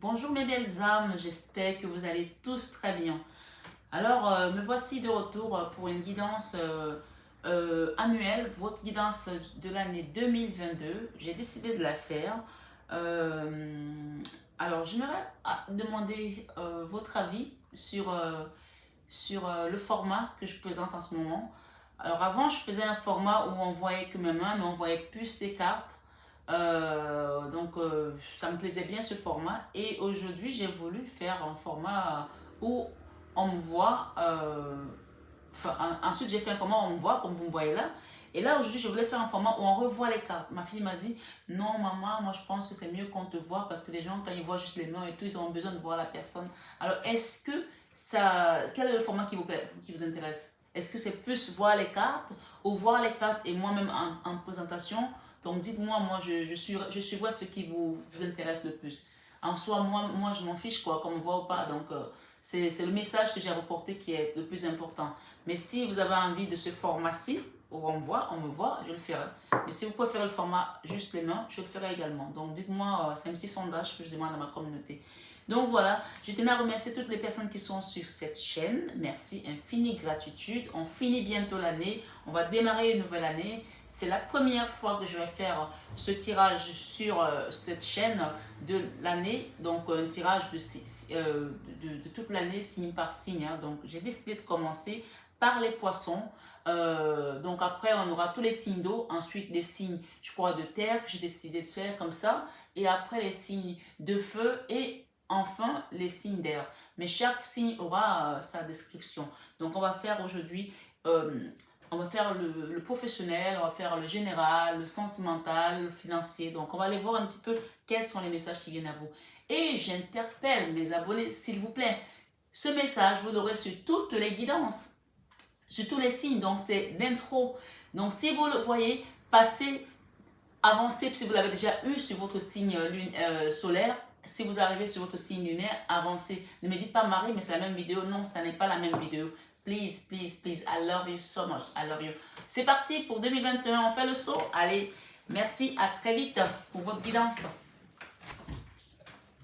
Bonjour mes belles âmes, j'espère que vous allez tous très bien. Alors, me voici de retour pour une guidance annuelle, votre guidance de l'année 2022. J'ai décidé de la faire. Euh, alors, j'aimerais demander votre avis sur le format que je présente en ce moment. Alors, avant, je faisais un format où on voyait que mes mains, mais on voyait plus les cartes. Ça me plaisait bien ce format et aujourd'hui j'ai voulu faire un format où on me voit, ensuite j'ai fait un format où on me voit comme vous me voyez là, et là aujourd'hui je voulais faire un format où on revoit les cartes. Ma fille m'a dit non maman, moi je pense que c'est mieux qu'on te voit parce que les gens quand ils voient juste les noms et tout, ils ont besoin de voir la personne. Alors est-ce que quel est le format qui vous intéresse? Est-ce que c'est plus voir les cartes ou voir les cartes et moi-même en présentation? Donc dites-moi, moi je suis ce qui vous intéresse le plus. En soi, moi je m'en fiche quoi, qu'on me voit ou pas. Donc c'est le message que j'ai reporté qui est le plus important. Mais si vous avez envie de ce format-ci, où on me voit, je le ferai. Mais si vous préférez le format juste les mains, je le ferai également. Donc dites-moi, c'est un petit sondage que je demande à ma communauté. Donc voilà, je tenais à remercier toutes les personnes qui sont sur cette chaîne. Merci, infinie gratitude. On finit bientôt l'année. On va démarrer une nouvelle année. C'est la première fois que je vais faire ce tirage sur cette chaîne de l'année. Donc un tirage de toute l'année, signe par signe. Hein. Donc j'ai décidé de commencer par les poissons. Donc après, on aura tous les signes d'eau. Ensuite, les signes, je crois, de terre que j'ai décidé de faire comme ça. Et après, les signes de feu et enfin les signes d'air. Mais chaque signe aura sa description. Donc on va faire aujourd'hui, on va faire le professionnel, on va faire le général, le sentimental, le financier. Donc on va aller voir un petit peu quels sont les messages qui viennent à vous. Et j'interpelle mes abonnés, s'il vous plaît, ce message, vous l'aurez sur toutes les guidances, sur tous les signes. Donc c'est l'intro. Donc si vous le voyez, passez, avancez, si vous l'avez déjà eu sur votre signe solaire. Si vous arrivez sur votre signe lunaire, avancez. Ne me dites pas Marie, mais c'est la même vidéo. Non, ça n'est pas la même vidéo. Please, please, please. I love you so much. I love you. C'est parti pour 2021. On fait le saut. Allez, merci. À très vite pour votre guidance.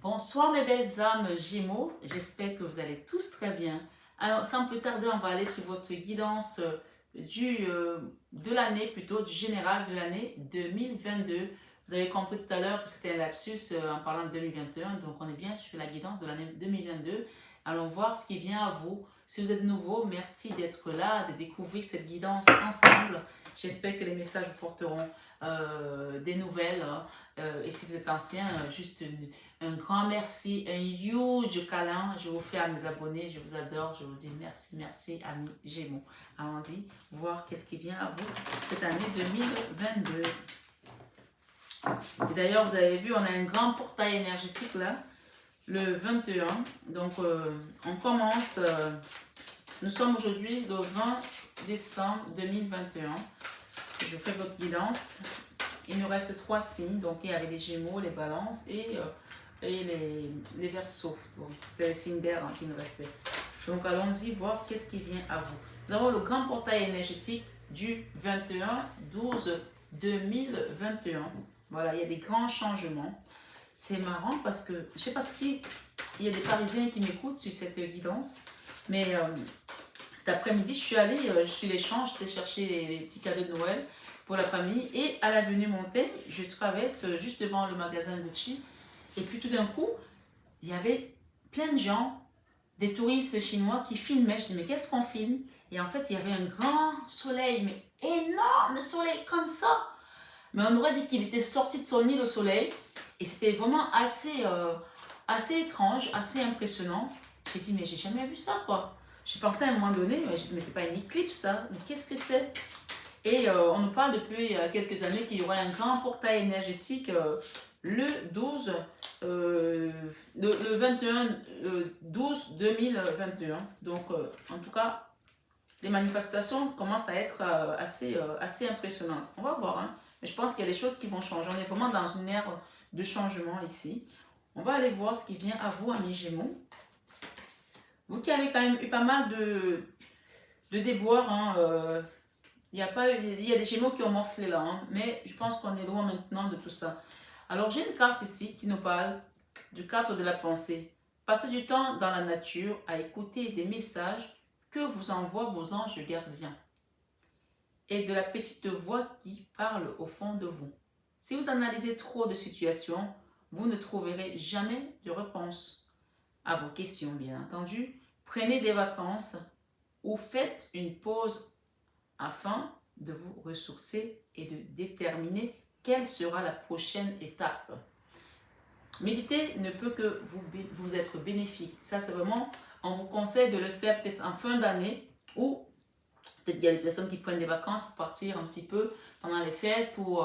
Bonsoir mes belles âmes Gémeaux. J'espère que vous allez tous très bien. Alors, sans plus tarder, on va aller sur votre guidance de l'année, plutôt du général de l'année 2022. Vous avez compris tout à l'heure que c'était un lapsus en parlant de 2021, donc on est bien sur la guidance de l'année 2022. Allons voir ce qui vient à vous. Si vous êtes nouveau, merci d'être là, de découvrir cette guidance ensemble. J'espère que les messages vous porteront des nouvelles. Et si vous êtes ancien, juste un grand merci, un huge câlin. Je vous fais à mes abonnés, je vous adore, je vous dis merci, merci, amis Gémeaux. Allons-y, voir qu'est-ce qui vient à vous cette année 2022. Et d'ailleurs, vous avez vu, on a un grand portail énergétique là, le 21. Donc, on commence, nous sommes aujourd'hui le 20 décembre 2021. Je fais votre guidance. Il nous reste 3 signes, donc il y avait les Gémeaux, les Balances et les Verseaux. Donc, c'était les signes d'air qui nous restaient. Donc, allons-y voir qu'est-ce qui vient à vous. Nous avons le grand portail énergétique du 21-12-2021. Voilà, il y a des grands changements. C'est marrant parce que, je ne sais pas si il y a des Parisiens qui m'écoutent sur cette guidance, mais cet après-midi, je suis allée sur l'échange, je chercher les petits cadeaux de Noël pour la famille, et à l'avenue Montaigne, je traverse juste devant le magasin Gucci, et puis tout d'un coup, il y avait plein de gens, des touristes chinois qui filmaient. Je dis mais qu'est-ce qu'on filme? Et en fait, il y avait un grand soleil, mais énorme soleil comme ça. Mais on aurait dit qu'il était sorti de son île au soleil. Et c'était vraiment assez étrange, assez impressionnant. J'ai dit, mais j'ai jamais vu ça, quoi. J'ai pensé à un moment donné, j'ai dit, mais c'est pas une éclipse, ça. Mais qu'est-ce que c'est? Et on nous parle depuis quelques années qu'il y aurait un grand portail énergétique le 21-12-2021. Donc, en tout cas, les manifestations commencent à être assez impressionnantes. On va voir, hein. Mais je pense qu'il y a des choses qui vont changer. On est vraiment dans une ère de changement ici. On va aller voir ce qui vient à vous, amis Gémeaux. Vous qui avez quand même eu pas mal de déboires, hein, il y a des Gémeaux qui ont morflé là, hein, mais je pense qu'on est loin maintenant de tout ça. Alors j'ai une carte ici qui nous parle du cadre de la pensée. Passez du temps dans la nature à écouter des messages que vous envoient vos anges gardiens et de la petite voix qui parle au fond de vous. Si vous analysez trop de situations, vous ne trouverez jamais de réponse à vos questions, bien entendu. Prenez des vacances ou faites une pause afin de vous ressourcer et de déterminer quelle sera la prochaine étape. Méditer ne peut que vous être bénéfique. Ça, c'est vraiment, on vous conseille de le faire peut-être en fin d'année ou peut-être qu'il y a des personnes qui prennent des vacances pour partir un petit peu pendant les fêtes ou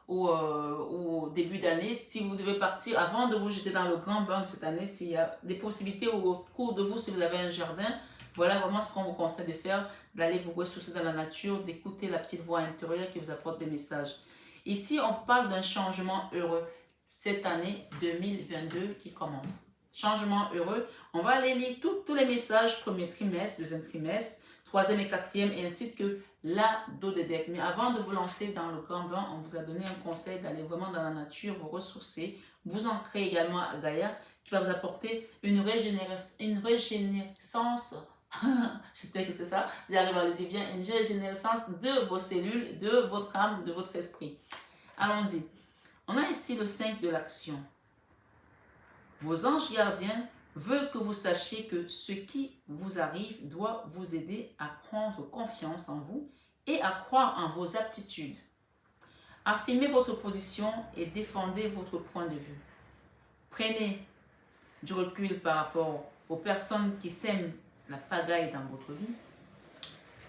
au début d'année. Si vous devez partir avant de vous jeter dans le grand bain de cette année, s'il y a des possibilités ou au cours de vous, si vous avez un jardin, voilà vraiment ce qu'on vous conseille de faire, d'aller vous ressourcer dans la nature, d'écouter la petite voix intérieure qui vous apporte des messages. Ici, on parle d'un changement heureux cette année 2022 qui commence. Changement heureux, on va aller lire tous les messages, premier trimestre, deuxième trimestre, troisième et quatrième, et ainsi que la dodédèque. Mais avant de vous lancer dans le grand bain, on vous a donné un conseil d'aller vraiment dans la nature, vous ressourcer, vous ancrer également à Gaïa, qui va vous apporter une régénérescence, j'espère que c'est ça, j'arrive à le dire bien, une régénérescence de vos cellules, de votre âme, de votre esprit. Allons-y. On a ici le 5 de l'action. Vos anges gardiens veulent que vous sachiez que ce qui vous arrive doit vous aider à prendre confiance en vous et à croire en vos aptitudes. Affirmez votre position et défendez votre point de vue. Prenez du recul par rapport aux personnes qui sèment la pagaille dans votre vie.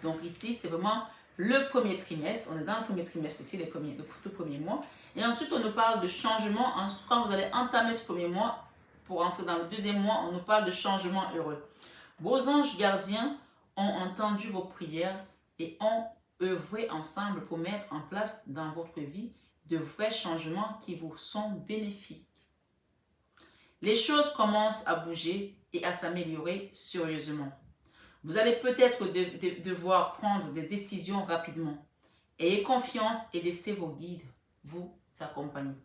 Donc ici, c'est vraiment le premier trimestre. On est dans le premier trimestre ici, le tout premier mois. Et ensuite, on nous parle de changement. Quand vous allez entamer ce premier mois, pour entrer dans le deuxième mois, on nous parle de changement heureux. Vos anges gardiens ont entendu vos prières et ont œuvré ensemble pour mettre en place dans votre vie de vrais changements qui vous sont bénéfiques. Les choses commencent à bouger et à s'améliorer sérieusement. Vous allez peut-être devoir prendre des décisions rapidement. Ayez confiance et laissez vos guides vous accompagner.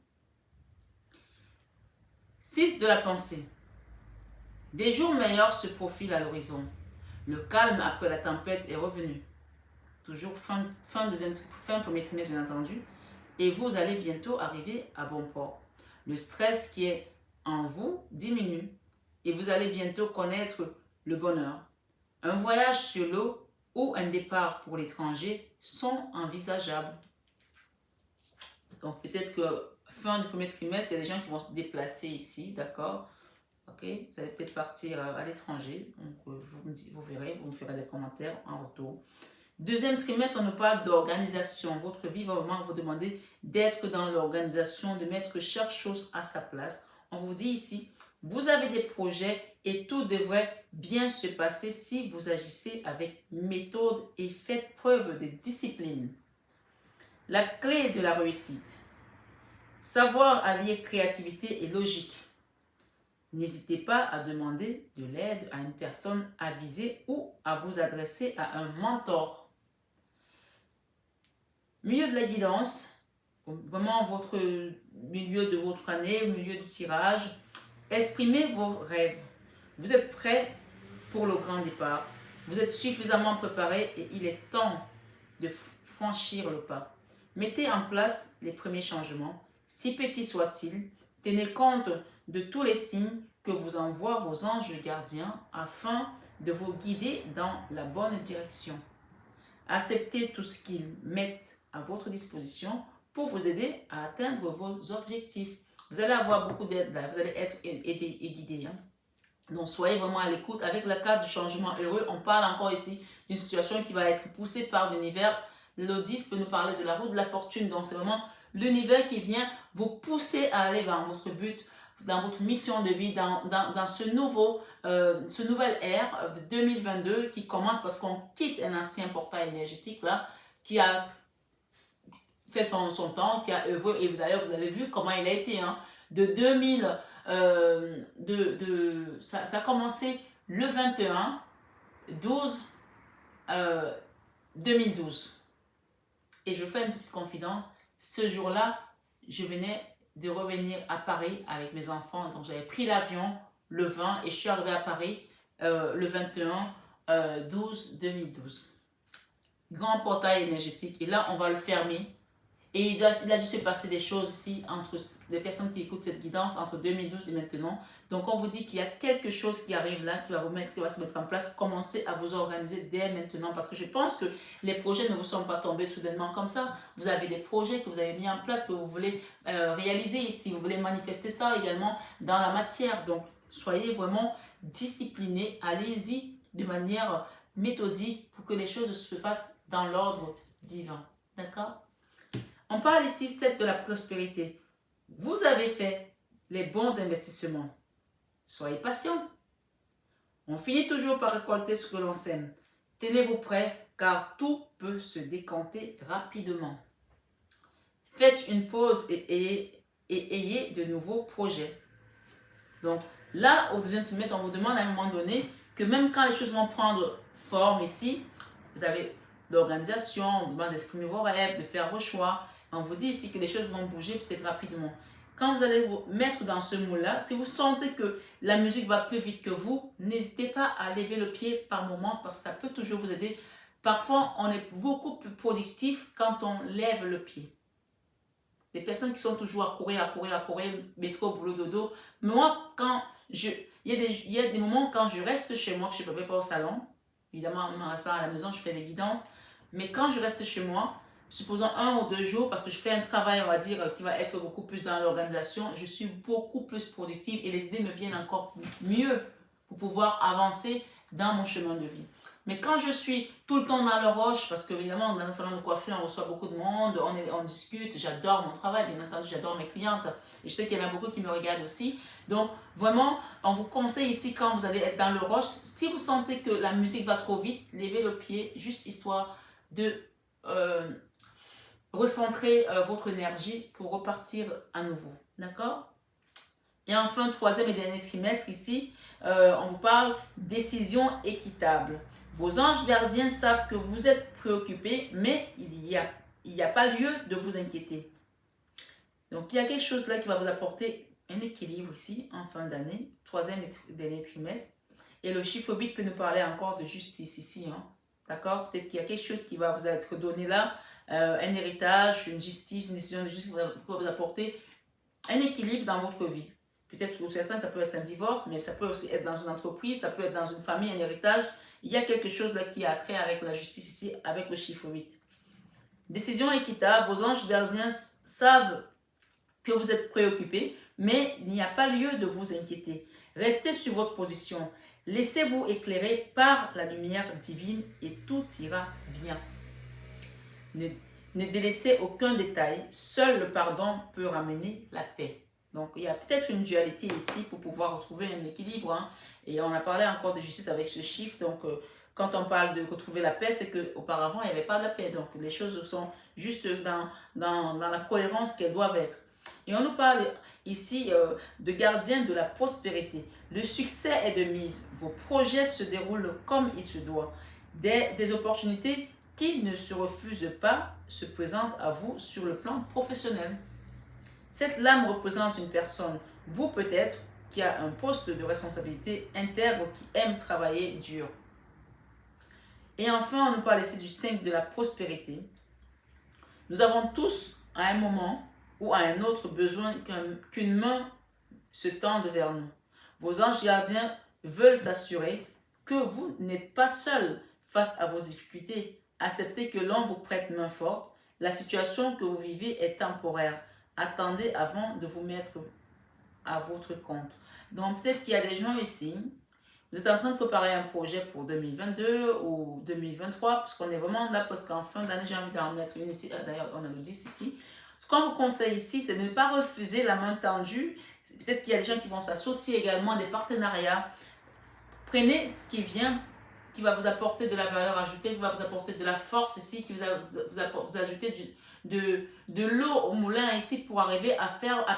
6 de la pensée. Des jours meilleurs se profilent à l'horizon. Le calme après la tempête est revenu. Toujours fin premier trimestre, bien entendu. Et vous allez bientôt arriver à bon port. Le stress qui est en vous diminue et vous allez bientôt connaître le bonheur. Un voyage sur l'eau ou un départ pour l'étranger sont envisageables. Donc peut-être que fin du premier trimestre, il y a des gens qui vont se déplacer ici, d'accord? Ok, vous allez peut-être partir à l'étranger, donc vous verrez, vous me ferez des commentaires en retour. Deuxième trimestre, on nous parle d'organisation. Votre vie va vraiment vous demander d'être dans l'organisation, de mettre chaque chose à sa place. On vous dit ici, vous avez des projets et tout devrait bien se passer si vous agissez avec méthode et faites preuve de discipline. La clé de la réussite. Savoir allier créativité et logique. N'hésitez pas à demander de l'aide à une personne avisée ou à vous adresser à un mentor. Milieu de la guidance, vraiment votre milieu de votre année, milieu du tirage. Exprimez vos rêves. Vous êtes prêt pour le grand départ. Vous êtes suffisamment préparé et il est temps de franchir le pas. Mettez en place les premiers changements, si petits soient-ils. Tenez compte de tous les signes que vous envoient vos anges gardiens afin de vous guider dans la bonne direction. Acceptez tout ce qu'ils mettent à votre disposition pour vous aider à atteindre vos objectifs. Vous allez avoir beaucoup d'aide là, vous allez être aidé et guidé. Donc soyez vraiment à l'écoute. Avec la carte du changement heureux, on parle encore ici d'une situation qui va être poussée par l'univers. Le 10 peut nous parler de la roue de la fortune. Donc c'est vraiment l'univers qui vient vous pousser à aller vers votre but, dans votre mission de vie, dans ce nouvel ère de 2022 qui commence parce qu'on quitte un ancien portail énergétique là, qui a fait son temps, qui a œuvré, et d'ailleurs vous avez vu comment il a été, hein, de 2000, ça a commencé le 21 12 2012. Et je fais une petite confidence, ce jour-là, je venais de revenir à Paris avec mes enfants. Donc, j'avais pris l'avion le 20 et je suis arrivée à Paris le 21/12/2012. Grand portail énergétique. Et là, on va le fermer. Et il a dû se passer des choses ici entre les personnes qui écoutent cette guidance entre 2012 et maintenant. Donc, on vous dit qu'il y a quelque chose qui arrive là, qui va se mettre en place. Commencez à vous organiser dès maintenant parce que je pense que les projets ne vous sont pas tombés soudainement comme ça. Vous avez des projets que vous avez mis en place, que vous voulez réaliser ici. Vous voulez manifester ça également dans la matière. Donc, soyez vraiment disciplinés. Allez-y de manière méthodique pour que les choses se fassent dans l'ordre divin. D'accord? On parle ici, c'est de la prospérité. Vous avez fait les bons investissements. Soyez patient. On finit toujours par récolter ce que l'on sème. Tenez-vous prêts car tout peut se décanter rapidement. Faites une pause et ayez de nouveaux projets. Donc là, au deuxième trimestre, on vous demande à un moment donné que même quand les choses vont prendre forme ici, vous avez l'organisation, on vous demande d'exprimer vos rêves, de faire vos choix. On vous dit ici que les choses vont bouger peut-être rapidement. Quand vous allez vous mettre dans ce moule-là, si vous sentez que la musique va plus vite que vous, n'hésitez pas à lever le pied par moment parce que ça peut toujours vous aider. Parfois, on est beaucoup plus productif quand on lève le pied. Des personnes qui sont toujours à courir, métro, boulot, dodo. Moi, il y a des moments quand je reste chez moi, que je ne peux pas au salon. Évidemment, en restant à la maison, je fais des guidances. Mais quand je reste chez moi, supposons 1 ou 2 jours, parce que je fais un travail, on va dire, qui va être beaucoup plus dans l'organisation, je suis beaucoup plus productive et les idées me viennent encore mieux pour pouvoir avancer dans mon chemin de vie. Mais quand je suis tout le temps dans le rush, parce qu'évidemment, dans un salon de coiffure, on reçoit beaucoup de monde, on discute, j'adore mon travail, bien entendu, j'adore mes clientes. Et je sais qu'il y en a beaucoup qui me regardent aussi. Donc, vraiment, on vous conseille ici, quand vous allez être dans le rush, si vous sentez que la musique va trop vite, levez le pied, juste histoire de recentrer votre énergie pour repartir à nouveau. D'accord? Et enfin, troisième et dernier trimestre ici, on vous parle décision équitable. Vos anges gardiens savent que vous êtes préoccupés, mais il n'y a pas lieu de vous inquiéter. Donc, il y a quelque chose là qui va vous apporter un équilibre ici, en fin d'année, troisième et dernier trimestre. Et le chiffre 8 peut nous parler encore de justice ici. Hein. D'accord? Peut-être qu'il y a quelque chose qui va vous être donné là, un héritage, une justice, une décision de justice qui va vous apporter un équilibre dans votre vie. Peut-être pour certains, ça peut être un divorce, mais ça peut aussi être dans une entreprise, ça peut être dans une famille, un héritage. Il y a quelque chose là qui a trait avec la justice ici, avec le chiffre 8. Décision équitable, vos anges gardiens savent que vous êtes préoccupés, mais il n'y a pas lieu de vous inquiéter. Restez sur votre position. Laissez-vous éclairer par la lumière divine et tout ira bien. Ne délaissez aucun détail. Seul le pardon peut ramener la paix. Donc, il y a peut-être une dualité ici pour pouvoir retrouver un équilibre. Hein. Et on a parlé encore de justice avec ce chiffre. Donc, quand on parle de retrouver la paix, c'est qu'auparavant, il n'y avait pas de la paix. Donc, les choses sont juste dans la cohérence qu'elles doivent être. Et on nous parle ici de gardien de la prospérité. Le succès est de mise. Vos projets se déroulent comme il se doit. Des opportunités qui ne se refusent pas se présentent à vous sur le plan professionnel. Cette lame représente une personne, vous peut-être, qui a un poste de responsabilité intègre, qui aime travailler dur. Et enfin, on nous parle ici du 5 de la prospérité. Nous avons tous, à un moment ou à un autre, besoin qu'une main se tende vers nous. Vos anges gardiens veulent s'assurer que vous n'êtes pas seul face à vos difficultés. Acceptez que l'on vous prête main forte. La situation que vous vivez est temporaire. Attendez avant de vous mettre à votre compte. Donc, peut-être qu'il y a des gens ici, vous êtes en train de préparer un projet pour 2022 ou 2023, parce qu'on est vraiment là, parce qu'en fin d'année, j'ai envie d'en mettre une ici. D'ailleurs, on a le 10 ici. Ce qu'on vous conseille ici, c'est de ne pas refuser la main tendue. Peut-être qu'il y a des gens qui vont s'associer également, des partenariats. Prenez ce qui vient, qui va vous apporter de la valeur ajoutée, qui va vous apporter de la force ici, qui va vous ajouter de l'eau au moulin ici pour arriver à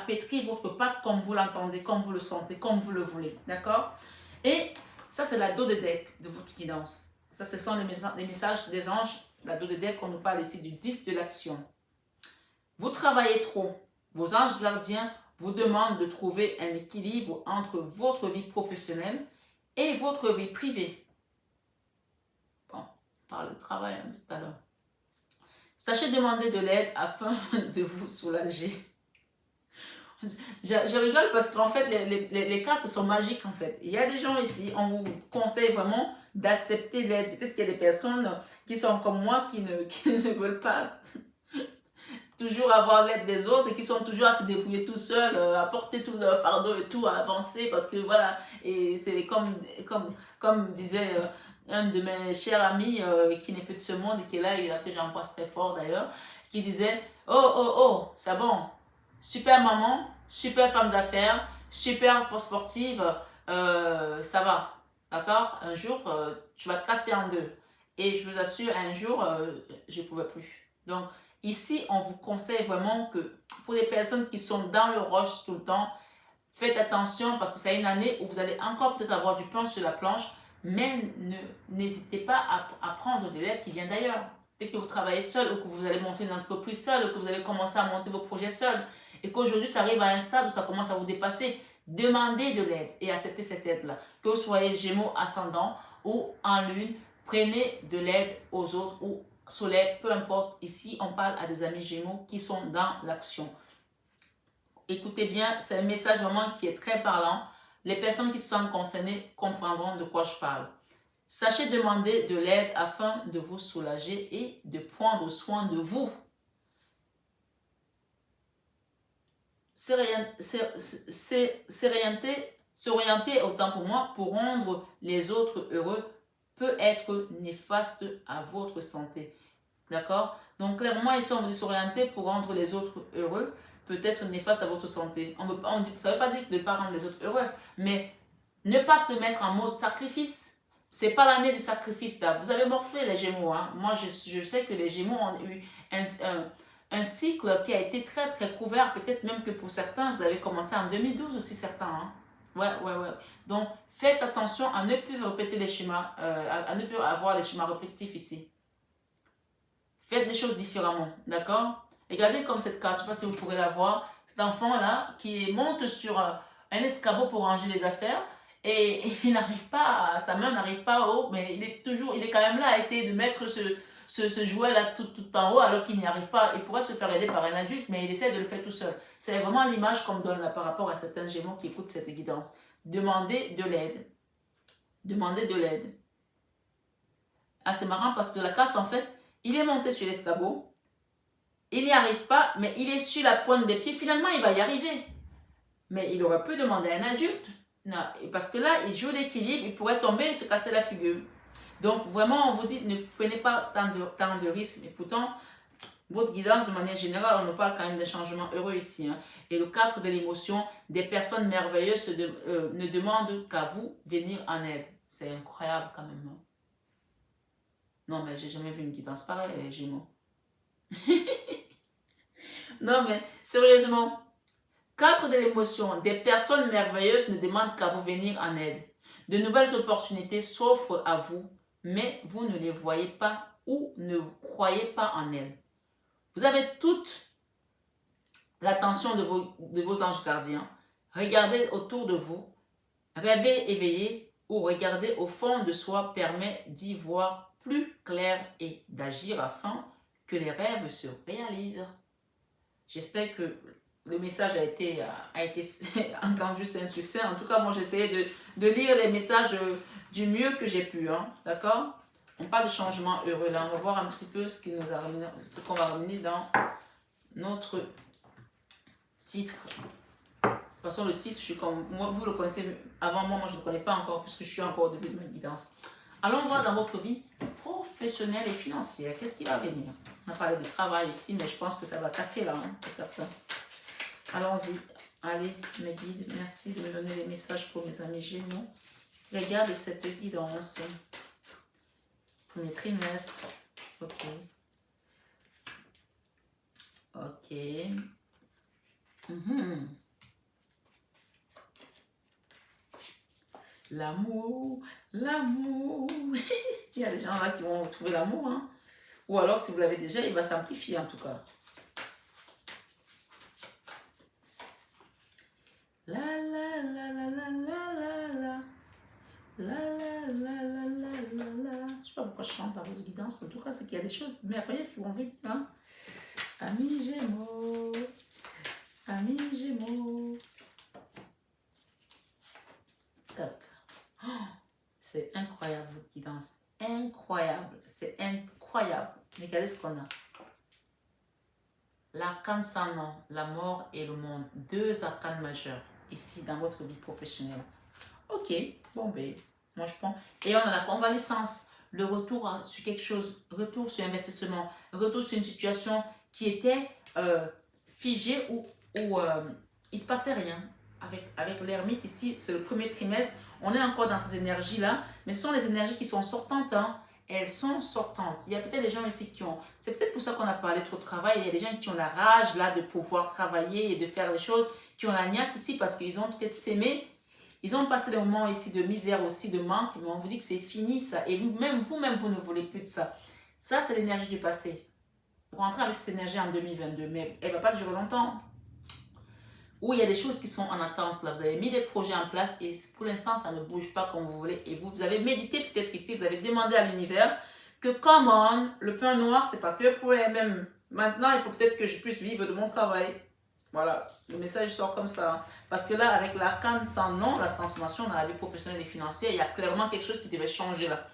pétrir votre pâte comme vous l'entendez, comme vous le sentez, comme vous le voulez. D'accord? Et ça, c'est la dos de deck de votre guidance. Ça, ce sont les messages des anges. La dos de deck, on nous parle ici du 10 de l'action. Vous travaillez trop. Vos anges gardiens vous demandent de trouver un équilibre entre votre vie professionnelle et votre vie privée. Bon, on parle de travail tout à l'heure. Sachez demander de l'aide afin de vous soulager. Je rigole parce qu'en fait, les cartes sont magiques en fait. Il y a des gens ici, on vous conseille vraiment d'accepter l'aide. Peut-être qu'il y a des personnes qui sont comme moi qui ne veulent pas toujours avoir l'aide des autres et qui sont toujours à se débrouiller tout seuls, à porter tout leur fardeau et tout, à avancer parce que voilà, et c'est comme disait un de mes chers amis qui n'est plus de ce monde et qui est là, et que j'embrasse très fort d'ailleurs, qui disait « Oh, oh, oh, c'est bon, super maman, super femme d'affaires, super sportive, ça va, d'accord? Un jour, tu vas te casser en deux. » Et je vous assure, un jour, je ne pouvais plus. Donc, ici, on vous conseille vraiment que pour les personnes qui sont dans le rush tout le temps, faites attention parce que c'est une année où vous allez encore peut-être avoir du pain sur la planche, mais n'hésitez pas à prendre de l'aide qui vient d'ailleurs. Dès que vous travaillez seul ou que vous allez monter une entreprise seul ou que vous allez commencer à monter vos projets seul et qu'aujourd'hui ça arrive à un stade où ça commence à vous dépasser, demandez de l'aide et acceptez cette aide-là. Que vous soyez Gémeaux ascendant ou en lune, prenez de l'aide aux autres ou Soleil, peu importe. Ici, on parle à des amis Gémeaux qui sont dans l'action. Écoutez bien, c'est un message vraiment qui est très parlant. Les personnes qui se sentent concernées comprendront de quoi je parle. Sachez demander de l'aide afin de vous soulager et de prendre soin de vous. S'orienter, autant pour moi, pour rendre les autres heureux peut être néfaste à votre santé. D'accord? Donc, clairement, ici, on veut s'orienter pour rendre les autres heureux peut être néfaste à votre santé. Ça ne veut pas dire de ne pas rendre les autres heureux, mais ne pas se mettre en mode sacrifice. C'est pas l'année du sacrifice là. Vous avez morflé les Gémeaux. Hein? Moi, je sais que les Gémeaux ont eu un cycle qui a été très très couvert. Peut-être même que pour certains, vous avez commencé en 2012 aussi, certains. Hein? Ouais. Donc, faites attention à ne plus répéter les schémas, à ne plus avoir les schémas répétitifs ici. Faites des choses différemment, d'accord? Regardez comme cette carte, je ne sais pas si vous pourrez la voir. Cet enfant-là qui monte sur un escabeau pour ranger les affaires et il n'arrive pas, sa main n'arrive pas haut, mais il est quand même là à essayer de mettre ce jouet-là tout en haut alors qu'il n'y arrive pas. Il pourrait se faire aider par un adulte, mais il essaie de le faire tout seul. C'est vraiment l'image qu'on me donne là par rapport à certains Gémeaux qui écoutent cette guidance. Demandez de l'aide. Demandez de l'aide. Ah, c'est marrant parce que la carte, en fait, il est monté sur l'escabeau. Il n'y arrive pas, mais il est sur la pointe des pieds. Finalement, il va y arriver. Mais il aurait pu demander à un adulte. Non, parce que là, il joue l'équilibre, il pourrait tomber et se casser la figure. Donc, vraiment, on vous dit, ne prenez pas tant de risques. Mais pourtant, votre guidance, de manière générale, on nous parle quand même des changements heureux ici. Hein. Et le 4 de l'émotion, des personnes merveilleuses ne demandent qu'à vous venir en aide. C'est incroyable quand même. Hein. Non, mais j'ai jamais vu une guidance pareille, Gémeaux. Non, mais sérieusement, 4 de l'émotion, des personnes merveilleuses ne demandent qu'à vous venir en aide. De nouvelles opportunités s'offrent à vous, mais vous ne les voyez pas ou ne croyez pas en elles. Vous avez toute l'attention de vos anges gardiens. Regardez autour de vous, rêvez éveillé ou regardez au fond de soi permet d'y voir plus clair et d'agir afin que les rêves se réalisent. J'espère que le message a été entendu sain sur sain. En tout cas, moi, j'ai essayé de lire les messages du mieux que j'ai pu. Hein, d'accord? On parle de changement heureux là. On va voir un petit peu ce qu'on va ramener dans notre titre. De toute façon, le titre, je suis comme moi, vous le connaissez avant moi, je ne le connais pas encore puisque je suis encore au début de ma guidance. Allons voir dans votre vie professionnelle et financière. Qu'est-ce qui va venir? On a parlé de travail ici, mais je pense que ça va taffer là, hein, pour certains. Allons-y. Allez, mes guides, merci de me donner des messages pour mes amis Gémeaux. Regarde cette guidance. Premier trimestre. Ok. Ok. L'amour, l'amour. Il y a des gens là qui vont trouver l'amour. Hein? Ou alors, si vous l'avez déjà, il va s'amplifier en tout cas. La la la la la la la. Je sais pas pourquoi je chante à vos guidances. En tout cas, c'est qu'il y a des choses merveilleuses qui vont vite. Hein? Amis Gémeaux. Amis Gémeaux. Tac. Oh, c'est incroyable votre guidance. Incroyable. C'est incroyable. Regardez ce qu'on a. L'arcane sans nom, la mort et le monde. Deux arcanes majeurs ici dans votre vie professionnelle. Ok, bon ben, moi je prends. Et on a la convalescence, le retour sur quelque chose, retour sur investissement, retour sur une situation qui était figée ou il ne se passait rien. Avec l'ermite ici, c'est le premier trimestre, on est encore dans ces énergies-là, mais ce sont les énergies qui sont sortantes, hein. Elles sont sortantes. Il y a peut-être des gens ici qui ont... C'est peut-être pour ça qu'on a parlé trop de travail. Il y a des gens qui ont la rage là de pouvoir travailler et de faire des choses, qui ont la niaque ici parce qu'ils ont peut-être s'aimé. Ils ont passé des moments ici de misère aussi, de manque, mais on vous dit que c'est fini ça. Et vous-même, vous ne voulez plus de ça. Ça, c'est l'énergie du passé. Vous rentrez avec cette énergie en 2022, mais elle ne va pas durer longtemps. Où il y a des choses qui sont en attente. Là. Vous avez mis des projets en place et pour l'instant, ça ne bouge pas comme vous voulez. Et vous avez médité peut-être ici, vous avez demandé à l'univers que, come on, le pain noir, c'est pas que pour elle-même. Maintenant, il faut peut-être que je puisse vivre de mon travail. Voilà, le message sort comme ça. Parce que là, avec l'arcane sans nom, la transformation dans la vie professionnelle et financière, il y a clairement quelque chose qui devait changer là.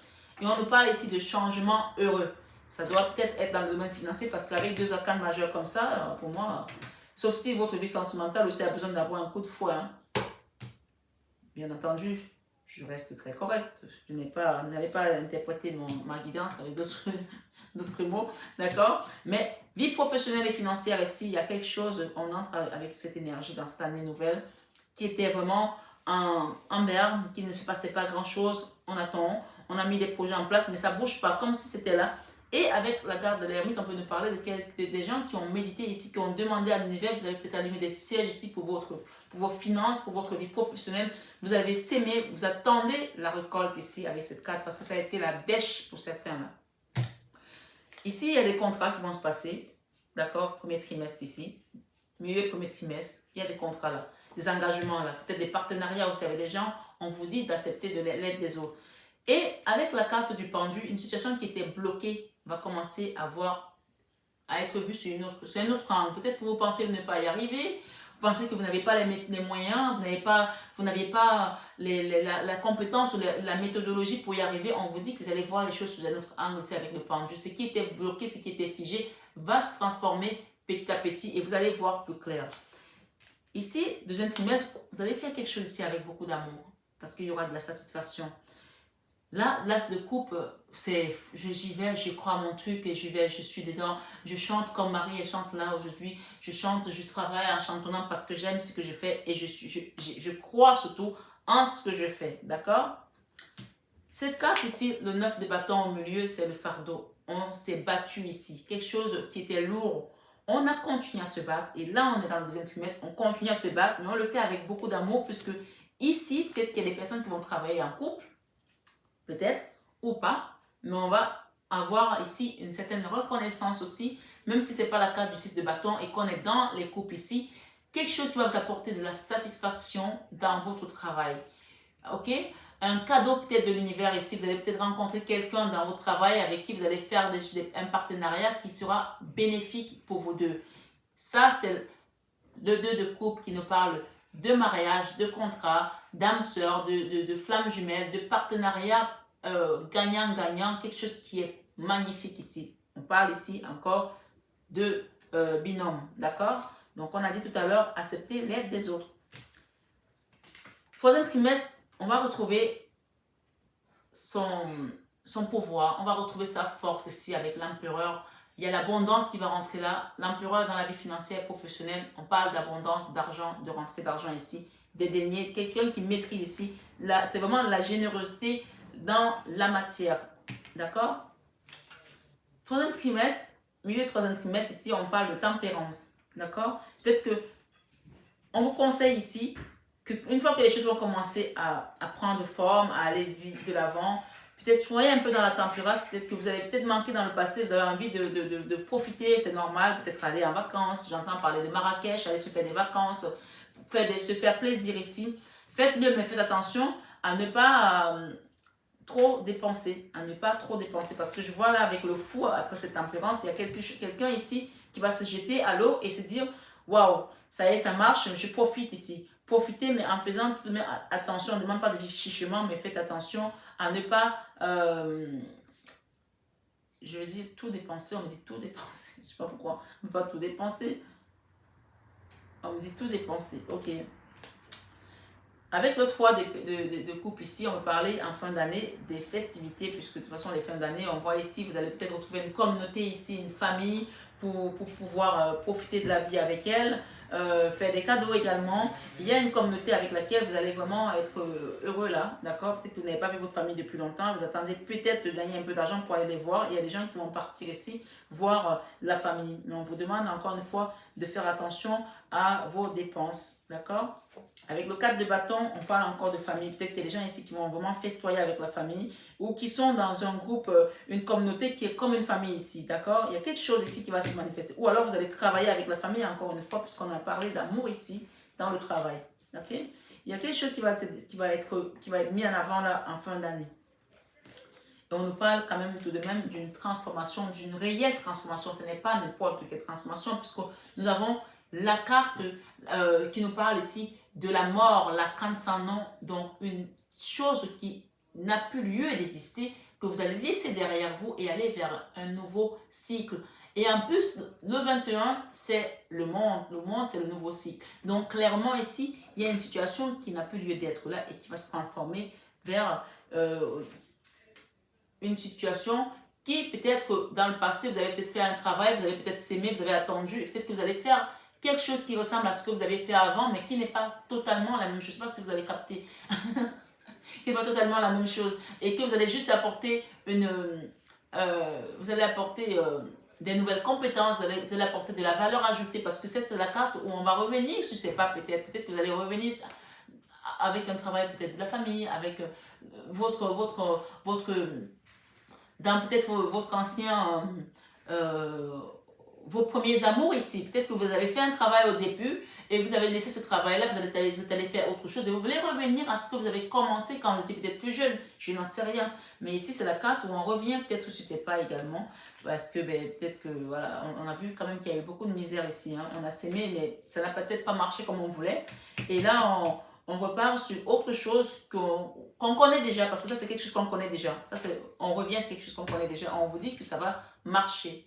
Et on nous parle ici de changement heureux. Ça doit peut-être être dans le domaine financier parce qu'avec deux arcanes majeurs comme ça, pour moi... Sauf si votre vie sentimentale aussi a besoin d'avoir un coup de fouet. Hein. Bien entendu, je reste très correcte. Je n'allez pas interpréter ma guidance avec d'autres mots. D'accord? Mais vie professionnelle et financière ici, il y a quelque chose, on entre avec cette énergie dans cette année nouvelle qui était vraiment en berne, qui ne se passait pas grand-chose. On attend, on a mis des projets en place, mais ça ne bouge pas comme si c'était là. Et avec la garde de l'ermite, on peut nous parler des gens qui ont médité ici, qui ont demandé à l'univers, vous avez peut-être allumé des sièges ici pour vos finances, pour votre vie professionnelle. Vous avez sémé, vous attendez la récolte ici avec cette carte parce que ça a été la dèche pour certains là. Ici, il y a des contrats qui vont se passer, d'accord, premier trimestre ici, milieu premier trimestre, il y a des contrats là, des engagements là, peut-être des partenariats aussi avec des gens, on vous dit d'accepter de l'aide des autres. Et avec la carte du pendu, une situation qui était bloquée va commencer à être vue sur un autre angle. Peut-être que vous pensez ne pas y arriver, vous pensez que vous n'avez pas les moyens, vous n'avez pas la compétence ou la méthodologie pour y arriver. On vous dit que vous allez voir les choses sous un autre angle ici avec le pendu. Ce qui était bloqué, ce qui était figé va se transformer petit à petit et vous allez voir plus clair. Ici, deuxième trimestre, vous allez faire quelque chose ici avec beaucoup d'amour parce qu'il y aura de la satisfaction. Là, l'as de coupe, c'est j'y vais, je crois à mon truc et j'y vais, je suis dedans. Je chante comme Marie, elle chante là aujourd'hui. Je chante, je travaille en chantonnant parce que j'aime ce que je fais et je crois surtout en ce que je fais. D'accord? Cette carte ici, le 9 de bâton au milieu, c'est le fardeau. On s'est battu ici. Quelque chose qui était lourd. On a continué à se battre et là, on est dans le deuxième trimestre. On continue à se battre, mais on le fait avec beaucoup d'amour puisque ici, peut-être qu'il y a des personnes qui vont travailler en couple. Peut-être, ou pas, mais on va avoir ici une certaine reconnaissance aussi, même si ce n'est pas la carte du 6 de bâton et qu'on est dans les couples ici, quelque chose qui va vous apporter de la satisfaction dans votre travail. Ok? Un cadeau peut-être de l'univers ici, vous allez peut-être rencontrer quelqu'un dans votre travail avec qui vous allez faire un partenariat qui sera bénéfique pour vous deux. Ça, c'est le 2 de coupe qui nous parle de mariage, de contrat, d'âme sœur, de flamme jumelle, de partenariat gagnant-gagnant, quelque chose qui est magnifique ici. On parle ici encore de binôme, d'accord? Donc on a dit tout à l'heure, accepter l'aide des autres. Troisième trimestre, on va retrouver son pouvoir, on va retrouver sa force ici avec l'empereur. Il y a l'abondance qui va rentrer là. L'empereur dans la vie financière professionnelle, on parle d'abondance, d'argent, de rentrée d'argent ici, des deniers, quelqu'un qui maîtrise ici. C'est vraiment la générosité dans la matière. D'accord? Troisième trimestre, milieu de troisième trimestre, ici, on parle de tempérance. D'accord? Peut-être que on vous conseille ici qu'une fois que les choses vont commencer à prendre forme, à aller de l'avant, peut-être soyez un peu dans la tempérance, peut-être que vous avez peut-être manqué dans le passé, vous avez envie de profiter, c'est normal, peut-être aller en vacances, j'entends parler de Marrakech, aller se faire des vacances, se faire plaisir ici. Faites-le, mais faites attention à ne pas trop dépenser, à ne pas trop dépenser. Parce que je vois là avec le fou, après cette tempérance, il y a quelqu'un ici qui va se jeter à l'eau et se dire, waouh, ça y est, ça marche, je profite ici. Profitez, mais en faisant mais attention, on ne demande pas de chichement, mais faites attention à ne pas, je veux dire, tout dépenser. On me dit tout dépenser, je ne sais pas pourquoi, on ne peut pas tout dépenser. On me dit tout dépenser, ok. Avec le 3 de coupe ici, on va parler en fin d'année des festivités, puisque de toute façon, les fins d'année, on voit ici, vous allez peut-être retrouver une communauté ici, une famille, pour pouvoir profiter de la vie avec elle, faire des cadeaux également. Il y a une communauté avec laquelle vous allez vraiment être heureux là, d'accord? Peut-être que vous n'avez pas vu votre famille depuis longtemps, vous attendez peut-être de gagner un peu d'argent pour aller les voir. Il y a des gens qui vont partir ici voir la famille. Mais on vous demande encore une fois de faire attention à vos dépenses, d'accord? Avec le 4 de bâton, on parle encore de famille. Peut-être qu'il y a des gens ici qui vont vraiment festoyer avec la famille ou qui sont dans un groupe, une communauté qui est comme une famille ici, d'accord? Il y a quelque chose ici qui va se manifester. Ou alors vous allez travailler avec la famille encore une fois, puisqu'on a parlé d'amour ici dans le travail, ok? Il y a quelque chose qui va être mis en avant là en fin d'année. Et on nous parle quand même tout de même d'une transformation, d'une réelle transformation. Ce n'est pas n'importe quelle transformation, puisque nous avons la carte qui nous parle ici de la mort, la canne sans nom, donc une chose qui n'a plus lieu d'exister, que vous allez laisser derrière vous et aller vers un nouveau cycle. Et en plus, le 21, c'est le monde c'est le nouveau cycle. Donc clairement ici, il y a une situation qui n'a plus lieu d'être là et qui va se transformer vers une situation qui peut-être dans le passé, vous avez peut-être fait un travail, vous avez peut-être s'aimé, vous avez attendu, peut-être que vous allez faire quelque chose qui ressemble à ce que vous avez fait avant, mais qui n'est pas totalement la même chose. Je ne sais pas si vous avez capté. Qui n'est pas totalement la même chose. Et que vous allez juste apporter vous allez apporter des nouvelles compétences, vous allez apporter de la valeur ajoutée, parce que c'est la carte où on va revenir sur ces pas peut-être. Peut-être que vous allez revenir avec un travail peut-être de la famille, avec dans peut-être votre ancien, vos premiers amours ici. Peut-être que vous avez fait un travail au début et vous avez laissé ce travail-là, vous êtes allé faire autre chose et vous voulez revenir à ce que vous avez commencé quand vous étiez peut-être plus jeune. Je n'en sais rien. Mais ici, c'est la carte où on revient peut-être sur ces pas également. Parce que peut-être que, voilà, on a vu quand même qu'il y avait beaucoup de misère ici. Hein. On a s'aimé, mais ça n'a peut-être pas marché comme on voulait. Et là, on repart sur autre chose qu'on connaît déjà, parce que ça, c'est quelque chose qu'on connaît déjà. On revient sur quelque chose qu'on connaît déjà. On vous dit que ça va marcher.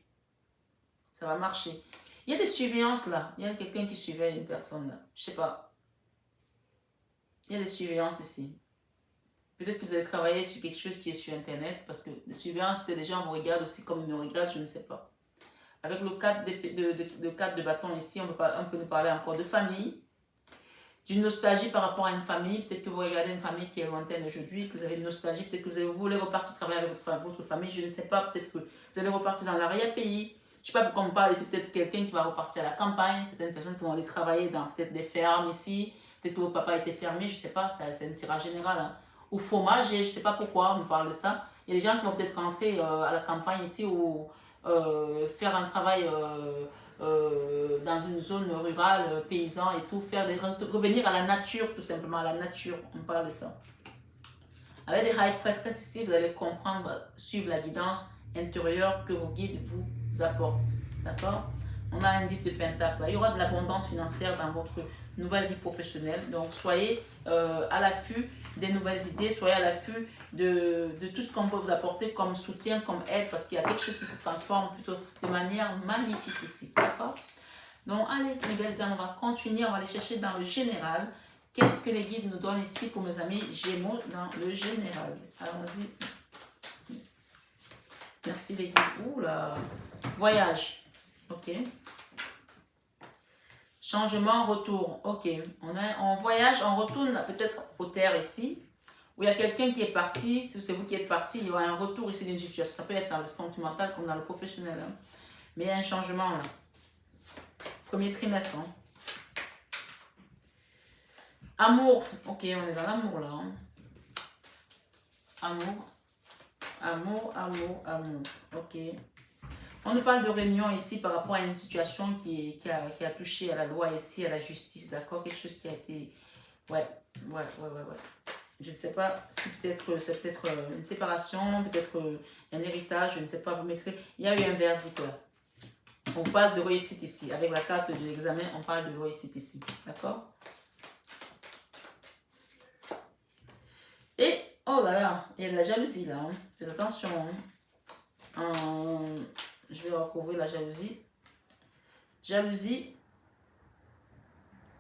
Ça va marcher. Il y a des surveillances là. Il y a quelqu'un qui surveille une personne là. Je sais pas. Il y a des surveillances ici. Peut-être que vous allez travailler sur quelque chose qui est sur Internet, parce que les surveillances, peut-être des gens vous regardent aussi comme ils nous regardent, je ne sais pas. Avec le 4 de bâton ici, on peut nous parler encore de famille, d'une nostalgie par rapport à une famille. Peut-être que vous regardez une famille qui est lointaine aujourd'hui, que vous avez une nostalgie, peut-être que vous voulez repartir travailler avec votre famille, je ne sais pas, peut-être que vous allez repartir dans l'arrière-pays. Je ne sais pas pourquoi on me parle ici, peut-être quelqu'un qui va repartir à la campagne, certaines personnes qui vont aller travailler dans peut-être des fermes ici, peut-être que votre papa était fermé, je ne sais pas, c'est un tirage général. Hein. Ou fromage, je ne sais pas pourquoi on me parle de ça. Il y a des gens qui vont peut-être rentrer à la campagne ici ou faire un travail dans une zone rurale, paysan et tout, revenir à la nature, tout simplement, à la nature, on parle de ça. Avec les high prêtresses ici, vous allez comprendre, suivre la guidance intérieure que vos guides vous apportent, d'accord? On a un 10 de pentacle, il y aura de l'abondance financière dans votre nouvelle vie professionnelle, donc soyez à l'affût des nouvelles idées, soyez à l'affût de tout ce qu'on peut vous apporter comme soutien, comme aide, parce qu'il y a quelque chose qui se transforme plutôt de manière magnifique ici, d'accord? Donc allez mes belles âmes, on va continuer, on va aller chercher dans le général. Qu'est-ce que les guides nous donnent ici pour mes amis Gémeaux dans le général? Allons-y. Merci les guides. Oula. Voyage. Ok. Changement, retour. Ok. On voyage, on retourne peut-être aux terres ici. Où il y a quelqu'un qui est parti. Si c'est vous qui êtes parti, il y aura un retour ici d'une situation. Ça peut être dans le sentimental comme dans le professionnel. Hein. Mais il y a un changement là. Premier trimestre. Hein. Amour. Ok, on est dans l'amour là. Hein. Amour. Amour, amour, amour. Ok. On nous parle de réunion ici par rapport à une situation qui a touché à la loi ici, à la justice, d'accord? Quelque chose qui a été... Ouais. Je ne sais pas si peut-être c'est peut-être une séparation, peut-être un héritage, je ne sais pas, vous mettrez. Il y a eu un verdict là. On parle de réussite ici. Avec la carte de l'examen, on parle de réussite ici. D'accord? Et, oh là là, il y a de la jalousie là. Hein. Faites attention. Hein. Je vais recouvrir la jalousie. Jalousie.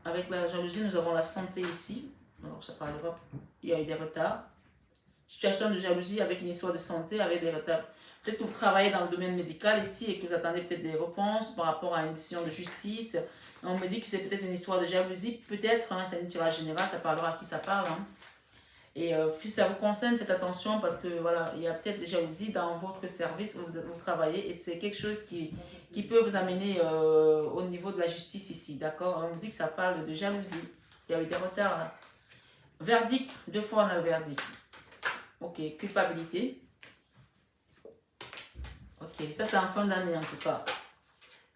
Avec la jalousie, nous avons la santé ici. Alors, ça parlera. Il y a eu des retards. Situation de jalousie avec une histoire de santé, avec des retards. Peut-être que vous travaillez dans le domaine médical ici et que vous attendez peut-être des réponses par rapport à une décision de justice. On me dit que c'est peut-être une histoire de jalousie. Peut-être, hein, c'est un tirage général, ça parlera à qui ça parle. Hein. Et si ça vous concerne, faites attention parce que voilà, il y a peut-être des jalousies dans votre service où vous travaillez et c'est quelque chose qui peut vous amener au niveau de la justice ici, d'accord? On vous dit que ça parle de jalousie. Il y a eu des retards là. Verdict, 2 fois on a le verdict. Ok, culpabilité. Ok, ça c'est en fin d'année en tout cas.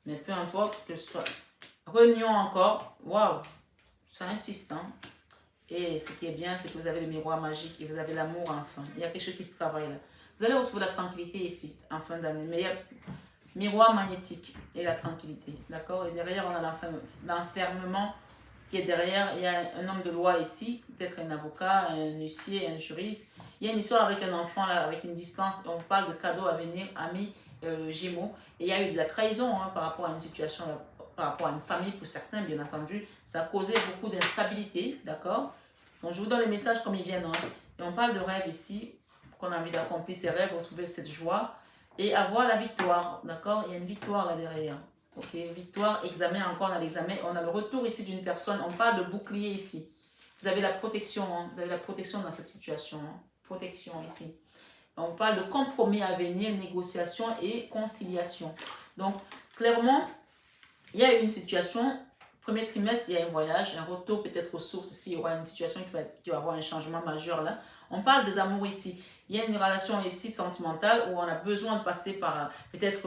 Mais peu importe que ce soit. Réunion encore. Waouh, ça insiste, hein? Et ce qui est bien, c'est que vous avez le miroir magique et vous avez l'amour enfin. Il y a quelque chose qui se travaille là. Vous allez retrouver la tranquillité ici, en fin d'année. Mais il y a miroir magnétique et la tranquillité. D'accord? Et derrière, on a l'enfermement qui est derrière. Il y a un homme de loi ici, peut-être un avocat, un huissier, un juriste. Il y a une histoire avec un enfant là, avec une distance. On parle de cadeaux à venir, amis, Gémeaux. Et il y a eu de la trahison hein, par rapport à une situation là, par rapport à une famille pour certains, bien entendu, ça a causé beaucoup d'instabilité, d'accord? Donc, je vous donne les messages comme ils viennent. Hein. Et on parle de rêve ici, qu'on a envie d'accomplir ses rêves, retrouver cette joie et avoir la victoire, d'accord? Il y a une victoire là derrière, ok? Victoire, examen, encore on a l'examen, on a le retour ici d'une personne, on parle de bouclier ici. Vous avez la protection, hein. Vous avez la protection dans cette situation, hein. Protection ici. On parle de compromis à venir, négociation et conciliation. Donc, clairement, il y a une situation, premier trimestre, il y a un voyage, un retour peut-être aux sources ici, il y aura une situation qui va avoir un changement majeur là. On parle des amours ici. Il y a une relation ici sentimentale où on a besoin de passer par peut-être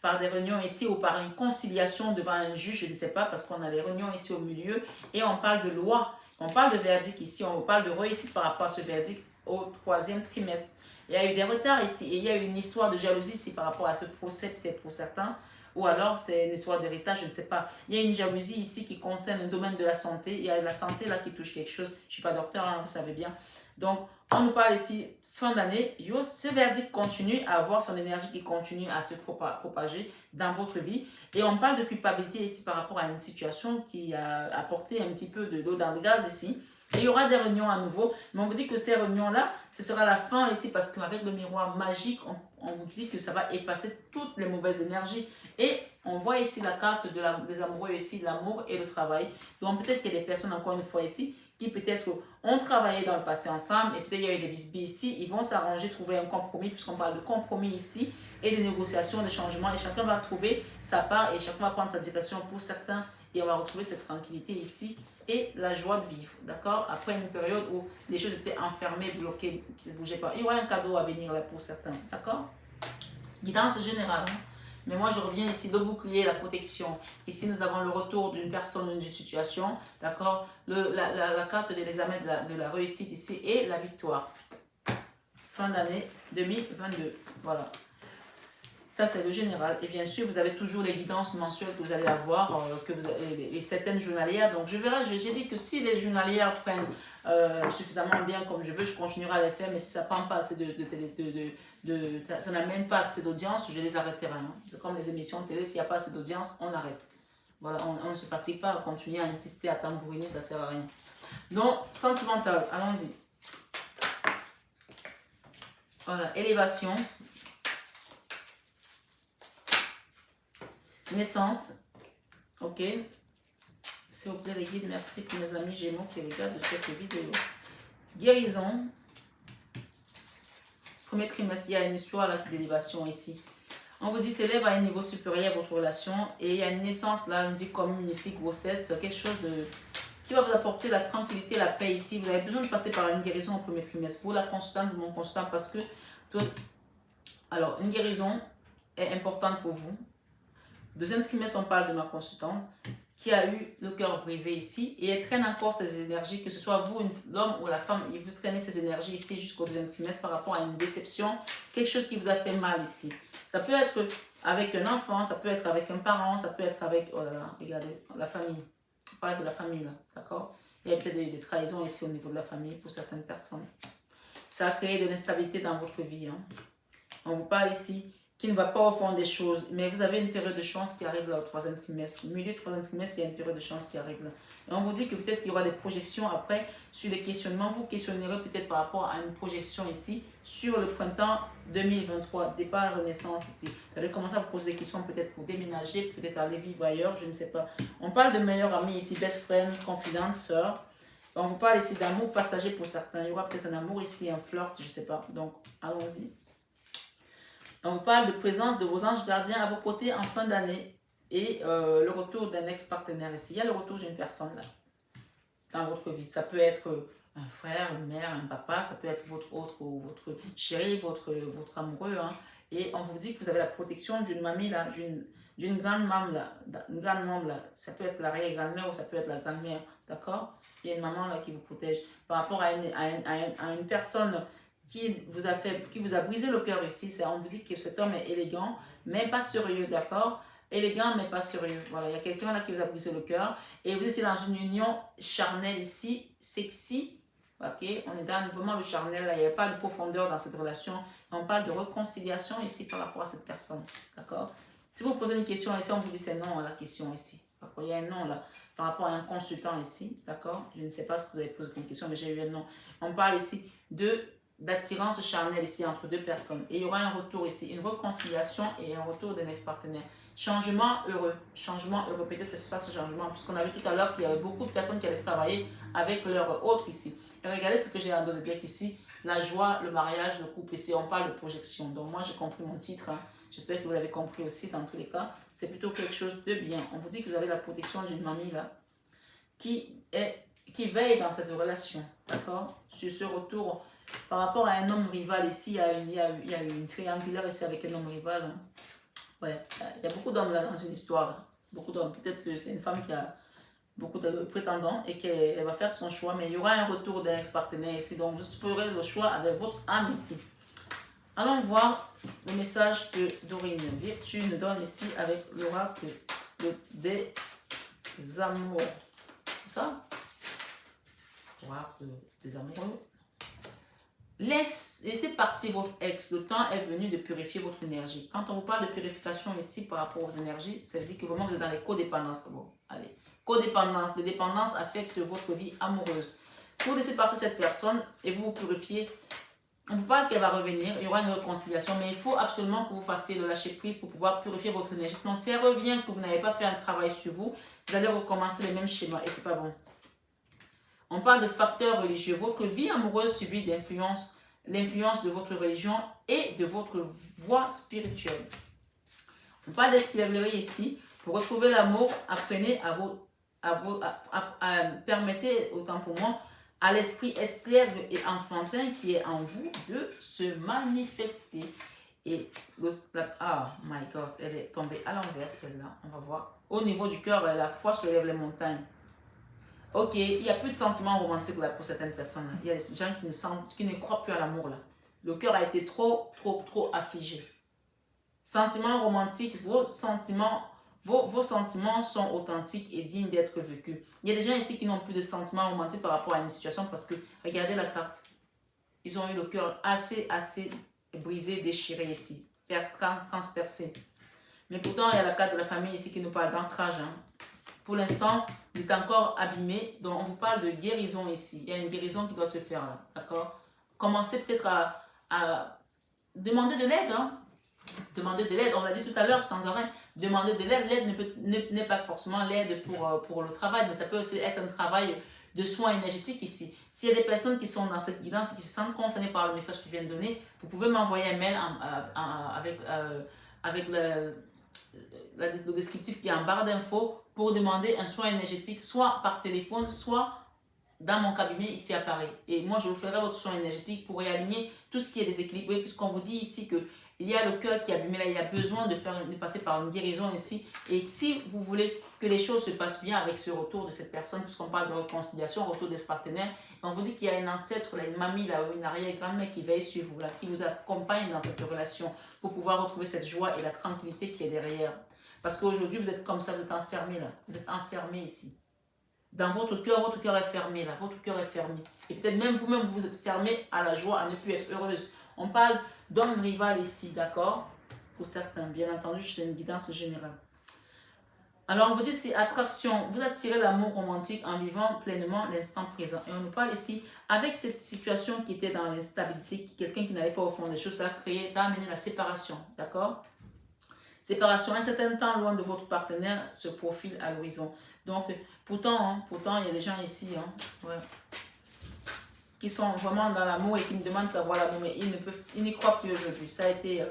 par des réunions ici ou par une conciliation devant un juge, je ne sais pas, parce qu'on a des réunions ici au milieu et on parle de loi, on parle de verdict ici, on parle de réussite par rapport à ce verdict au 3e trimestre. Il y a eu des retards ici et il y a eu une histoire de jalousie ici par rapport à ce procès peut-être pour certains. Ou alors c'est une histoire d'héritage, je ne sais pas. Il y a une jalousie ici qui concerne le domaine de la santé. Il y a la santé là qui touche quelque chose. Je ne suis pas docteur, hein, vous savez bien. Donc, on nous parle ici, fin d'année, ce verdict continue à avoir son énergie qui continue à se propager dans votre vie. Et on parle de culpabilité ici par rapport à une situation qui a apporté un petit peu d'eau dans le gaz ici. Et il y aura des réunions à nouveau, mais on vous dit que ces réunions-là, ce sera la fin ici parce qu'avec le miroir magique, on vous dit que ça va effacer toutes les mauvaises énergies. Et on voit ici la carte des amoureux ici, l'amour et le travail. Donc peut-être qu'il y a des personnes, encore une fois ici, qui peut-être ont travaillé dans le passé ensemble et peut-être il y a eu des bisbis ici. Ils vont s'arranger, trouver un compromis puisqu'on parle de compromis ici et de négociations, de changements. Et chacun va trouver sa part et chacun va prendre sa direction pour certains. Et on va retrouver cette tranquillité ici et la joie de vivre, d'accord? Après une période où les choses étaient enfermées, bloquées, qui ne bougeaient pas. Il y aura un cadeau à venir là pour certains, d'accord? Guidance générale. Hein? Mais moi, je reviens ici, le bouclier, la protection. Ici, nous avons le retour d'une personne, d'une situation, d'accord? La carte de l'examen de la réussite ici et la victoire. Fin d'année 2022, voilà. Ça, c'est le général. Et bien sûr, vous avez toujours les guidances mensuelles que vous allez avoir, les certaines journalières. Donc, je verrai, j'ai dit que si les journalières prennent suffisamment bien comme je veux, je continuerai à les faire. Mais si ça prend pas assez ça n'amène pas assez d'audience, je les arrêterai. Hein. C'est comme les émissions de télé, s'il n'y a pas assez d'audience, on arrête. Voilà, on ne se fatigue pas à continuer à insister, à tambouriner, ça ne sert à rien. Donc, sentimental, allons-y. Voilà, élévation. Naissance, ok. S'il vous plaît les guides, merci pour mes amis Gémeaux qui regardent cette vidéo. Guérison. Premier trimestre, il y a une histoire là d'élévation ici. On vous dit s'élève à un niveau supérieur à votre relation et il y a une naissance là, une vie commune ici, grossesse, quelque chose qui va vous apporter la tranquillité, la paix ici. Vous avez besoin de passer par une guérison au premier trimestre. Pour la constante, mon constant, parce que alors une guérison est importante pour vous. Deuxième trimestre, on parle de ma consultante. qui a eu le cœur brisé ici et elle traîne encore ces énergies, que ce soit vous, l'homme ou la femme, il vous traînez ces énergies ici jusqu'au deuxième trimestre par rapport à une déception, quelque chose qui vous a fait mal ici. Ça peut être avec un enfant, ça peut être avec un parent, ça peut être avec, oh là là, regardez, la famille. On parle de la famille là, d'accord? Il y a peut-être des trahisons ici au niveau de la famille pour certaines personnes. Ça a créé de l'instabilité dans votre vie. Hein. On vous parle ici qui ne va pas au fond des choses, mais vous avez une période de chance qui arrive là au troisième trimestre. Au milieu du troisième trimestre, il y a une période de chance qui arrive là. Et on vous dit que peut-être qu'il y aura des projections après sur les questionnements. Vous questionnerez peut-être par rapport à une projection ici sur le printemps 2023, départ renaissance ici. Vous allez commencer à vous poser des questions peut-être pour déménager, peut-être aller vivre ailleurs, je ne sais pas. On parle de meilleurs amis ici, best friend, confidente, sœur. On vous parle ici d'amour passager pour certains. Il y aura peut-être un amour ici, un flirt, je ne sais pas. Donc, allons-y. On vous parle de présence de vos anges gardiens à vos côtés en fin d'année et le retour d'un ex-partenaire ici. Il y a le retour d'une personne là, dans votre vie. Ça peut être un frère, une mère, un papa, ça peut être votre autre ou votre chéri, votre amoureux. Hein. Et on vous dit que vous avez la protection d'une mamie là, d'une grande maman là, une grande maman là. Ça peut être l'arrière-grand-mère ou ça peut être la grand-mère, d'accord? Il y a une maman là qui vous protège par rapport à une personne qui vous a brisé le cœur ici. On vous dit que cet homme est élégant, mais pas sérieux, d'accord? Élégant, mais pas sérieux. Voilà, il y a quelqu'un là qui vous a brisé le cœur. Et vous étiez dans une union charnelle ici, sexy. Ok, on est dans vraiment le charnel, là. Il n'y a pas de profondeur dans cette relation. On parle de réconciliation ici par rapport à cette personne. D'accord? Si vous posez une question ici, on vous dit c'est non à la question ici. Il y a un non là par rapport à un consultant ici. D'accord? Je ne sais pas ce que vous avez posé comme question, mais j'ai eu un non. On parle ici d'attirance charnelle ici entre deux personnes. Et il y aura un retour ici, une réconciliation et un retour d'un ex-partenaire. Changement heureux. Changement heureux. Peut-être c'est ça ce changement. Puisqu'on a vu tout à l'heure qu'il y avait beaucoup de personnes qui allaient travailler avec leur autre ici. Et regardez ce que j'ai en dos de deck ici. La joie, le mariage, le couple ici. On parle de projection. Donc moi j'ai compris mon titre. Hein. J'espère que vous l'avez compris aussi dans tous les cas. C'est plutôt quelque chose de bien. On vous dit que vous avez la protection d'une mamie là. Qui veille dans cette relation. D'accord? Sur ce retour. Par rapport à un homme rival ici, il y a une triangulaire ici avec un homme rival. Hein. Ouais, il y a beaucoup d'hommes là dans une histoire. Beaucoup d'hommes. Peut-être que c'est une femme qui a beaucoup de prétendants et qu'elle va faire son choix. Mais il y aura un retour d'un ex-partenaire ici. Donc vous ferez le choix avec votre âme ici. Allons voir le message de Dorine. Virtue nous donne ici avec l'oracle des amours. C'est ça? L'oracle des amoureux. Laissez partir votre ex. Le temps est venu de purifier votre énergie. Quand on vous parle de purification ici par rapport aux énergies, ça veut dire que vraiment vous êtes dans les codépendances. Bon, allez. Codépendance. Les dépendances affectent votre vie amoureuse. Vous laissez partir cette personne et vous vous purifiez. On vous parle qu'elle va revenir. Il y aura une réconciliation. Mais il faut absolument que vous fassiez le lâcher prise pour pouvoir purifier votre énergie. Sinon, si elle revient que vous n'avez pas fait un travail sur vous, vous allez recommencer les mêmes schémas et c'est pas bon. On parle de facteurs religieux. Votre vie amoureuse subit l'influence de votre religion et de votre voie spirituelle. On parle d'esclaverie ici. Pour retrouver l'amour, apprenez permettez, autant pour moi, à l'esprit esclave et enfantin qui est en vous de se manifester. Et ah my God, elle est tombée à l'envers celle-là. On va voir. Au niveau du cœur, la foi se lève les montagnes. Ok, il n'y a plus de sentiments romantiques là pour certaines personnes. Là. Il y a des gens qui ne croient plus à l'amour là. Le cœur a été trop affligé. Sentiments romantiques, vos sentiments sont authentiques et dignes d'être vécus. Il y a des gens ici qui n'ont plus de sentiments romantiques par rapport à une situation parce que, regardez la carte. Ils ont eu le cœur assez brisé, déchiré ici, transpercé. Mais pourtant, il y a la carte de la famille ici qui nous parle d'ancrage. Hein. Pour l'instant, vous êtes encore abîmé. Donc, on vous parle de guérison ici. Il y a une guérison qui doit se faire là. D'accord? Commencez peut-être à demander de l'aide. Hein? Demander de l'aide. On l'a dit tout à l'heure sans arrêt. Demander de l'aide. L'aide n'est pas forcément l'aide pour le travail, mais ça peut aussi être un travail de soins énergétiques ici. S'il y a des personnes qui sont dans cette guidance et qui se sentent concernées par le message que je viens de donner, vous pouvez m'envoyer un mail avec le descriptif qui est en barre d'infos pour demander un soin énergétique, soit par téléphone, soit dans mon cabinet ici à Paris. Et moi, je vous ferai votre soin énergétique pour réaligner tout ce qui est déséquilibré, puisqu'on vous dit ici que il y a le cœur qui est abîmé là, il y a besoin de passer par une guérison ici. Et si vous voulez que les choses se passent bien avec ce retour de cette personne, puisqu'on parle de réconciliation, retour de ce partenaire, on vous dit qu'il y a un ancêtre, là, une mamie, là, ou une arrière-grand-mère qui veille sur vous, là, qui vous accompagne dans cette relation pour pouvoir retrouver cette joie et la tranquillité qui est derrière. Parce qu'aujourd'hui, vous êtes comme ça, vous êtes enfermé là, vous êtes enfermé ici. Dans votre cœur est fermé là, votre cœur est fermé. Et peut-être même vous-même, vous êtes fermé à la joie, à ne plus être heureuse. On parle d'homme rival ici, d'accord? Pour certains, bien entendu, c'est une guidance générale. Alors, on vous dit, c'est attraction. Vous attirez l'amour romantique en vivant pleinement l'instant présent. Et on nous parle ici, avec cette situation qui était dans l'instabilité, quelqu'un qui n'allait pas au fond des choses, ça a amené la séparation, d'accord? Séparation, un certain temps loin de votre partenaire se profile à l'horizon. Donc, pourtant, il y a des gens ici, ouais, qui sont vraiment dans l'amour et qui me demandent d'avoir l'amour, mais ils n'y croient plus aujourd'hui. Ça a été...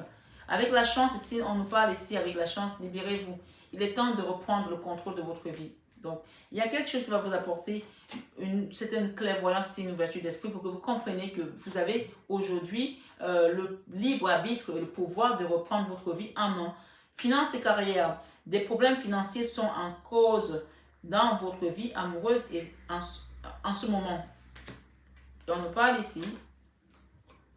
avec la chance, ici, on nous parle ici, avec la chance, libérez-vous. Il est temps de reprendre le contrôle de votre vie. Donc, il y a quelque chose qui va vous apporter une certaine clairvoyance, une ouverture d'esprit pour que vous compreniez que vous avez aujourd'hui le libre arbitre et le pouvoir de reprendre votre vie en main. Finances et carrière. Des problèmes financiers sont en cause dans votre vie amoureuse et en ce moment. Et on nous parle ici.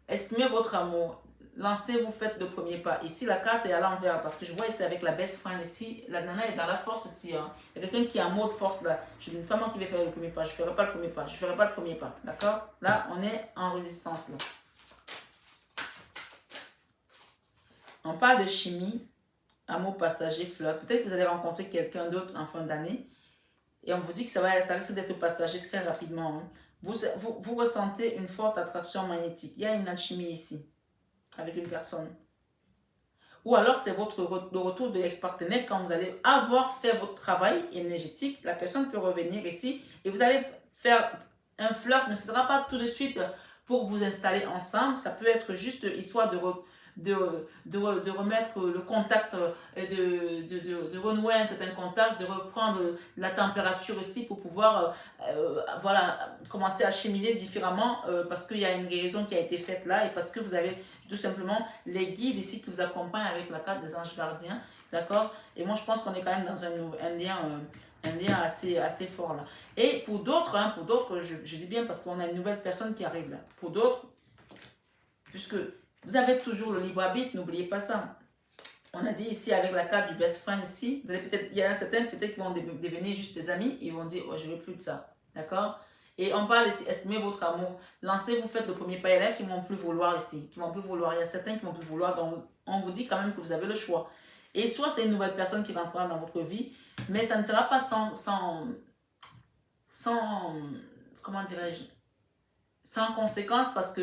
Exprimez votre amour. Lancez-vous, faites le premier pas. Ici, la carte est à l'envers parce que je vois ici avec la best friend ici. La nana est dans la force ici. Hein. Il y a quelqu'un qui est en mode force là. Je ne dis pas moi qui vais faire le premier pas. Je ne ferai pas le premier pas. Je ne ferai pas le premier pas. D'accord? Là, on est en résistance là. On parle de chimie. Amour passager, fleur. Peut-être que vous allez rencontrer quelqu'un d'autre en fin d'année. Et on vous dit que ça risque d'être passager très rapidement. Hein. Vous ressentez une forte attraction magnétique. Il y a une alchimie ici. Avec une personne. Ou alors c'est le retour de l'ex-partenaire quand vous allez avoir fait votre travail énergétique. La personne peut revenir ici et vous allez faire un flirt, mais ce ne sera pas tout de suite pour vous installer ensemble. Ça peut être juste histoire de remettre le contact, de renouer un certain contact, de reprendre la température ici pour pouvoir voilà, commencer à cheminer différemment parce qu'il y a une guérison qui a été faite là et parce que vous avez tout simplement les guides ici qui vous accompagnent avec la carte des anges gardiens, d'accord? Et moi je pense qu'on est quand même dans un lien assez fort là. Et pour d'autres, je dis bien parce qu'on a une nouvelle personne qui arrive là. Pour d'autres, puisque vous avez toujours le libre arbitre, n'oubliez pas ça. On a dit ici avec la carte du best friend ici, il y en a certains peut-être qui vont devenir juste des amis, ils vont dire oh, je ne veux plus de ça, d'accord? Et on parle ici, exprimez votre amour, lancez-vous, faites le premier pas. Il y en a qui ne vont plus vouloir ici, qui vont plus vouloir, il y a certains qui ne vont plus vouloir, donc on vous dit quand même que vous avez le choix. Et soit c'est une nouvelle personne qui rentrera dans votre vie, mais ça ne sera pas sans comment dirais-je, sans conséquence parce que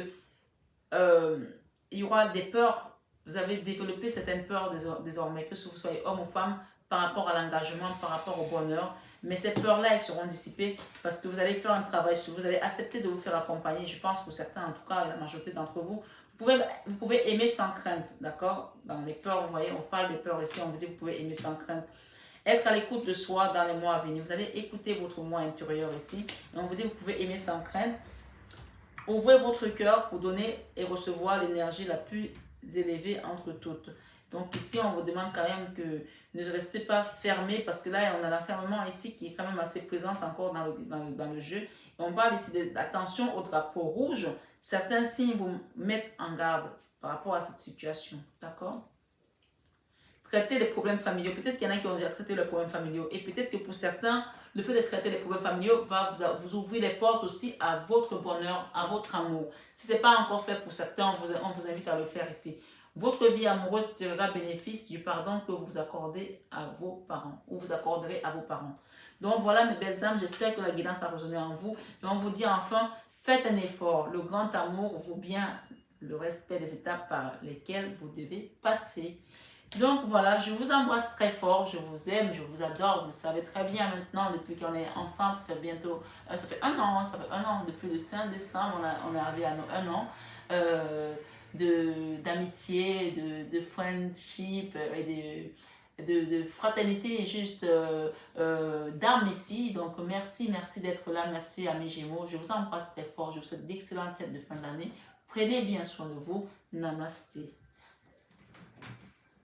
il y aura des peurs. Vous avez développé certaines peurs désormais, que vous soyez homme ou femme, par rapport à l'engagement, par rapport au bonheur. Mais ces peurs-là, elles seront dissipées parce que vous allez faire un travail sur vous, allez accepter de vous faire accompagner. Je pense pour certains, en tout cas la majorité d'entre vous, vous pouvez aimer sans crainte, d'accord? Dans les peurs, vous voyez, on parle des peurs ici, on vous dit que vous pouvez aimer sans crainte. Être à l'écoute de soi dans les mois à venir. Vous allez écouter votre moi intérieur ici et on vous dit que vous pouvez aimer sans crainte. Ouvrez votre cœur pour donner et recevoir l'énergie la plus élevée entre toutes. Donc ici, on vous demande quand même que ne restez pas fermé parce que là, on a l'enfermement ici qui est quand même assez présente encore dans le jeu. Et on parle ici d'attention au drapeau rouge. Certains signes vous mettent en garde par rapport à cette situation. D'accord? Traiter les problèmes familiaux. Peut-être qu'il y en a qui ont déjà traité les problèmes familiaux. Et peut-être que pour certains, le fait de traiter les problèmes familiaux va vous ouvrir les portes aussi à votre bonheur, à votre amour. Si ce n'est pas encore fait pour certains, on vous invite à le faire ici. Votre vie amoureuse tirera bénéfice du pardon que vous accordez à vos parents ou vous accorderez à vos parents. Donc voilà mes belles âmes, j'espère que la guidance a résonné en vous. Et on vous dit enfin, faites un effort. Le grand amour vaut bien le respect des étapes par lesquelles vous devez passer. Donc voilà, je vous embrasse très fort, je vous aime, je vous adore, vous le savez très bien maintenant, depuis qu'on est ensemble, ça fait bientôt, ça fait un an, depuis le 5 décembre, on est arrivé à nos 1 an d'amitié, de friendship et de fraternité et juste d'âme ici. Donc, merci d'être là. Merci à mes Gémeaux. Je vous embrasse très fort. Je vous souhaite d'excellentes fêtes de fin d'année. Prenez bien soin de vous. Namasté.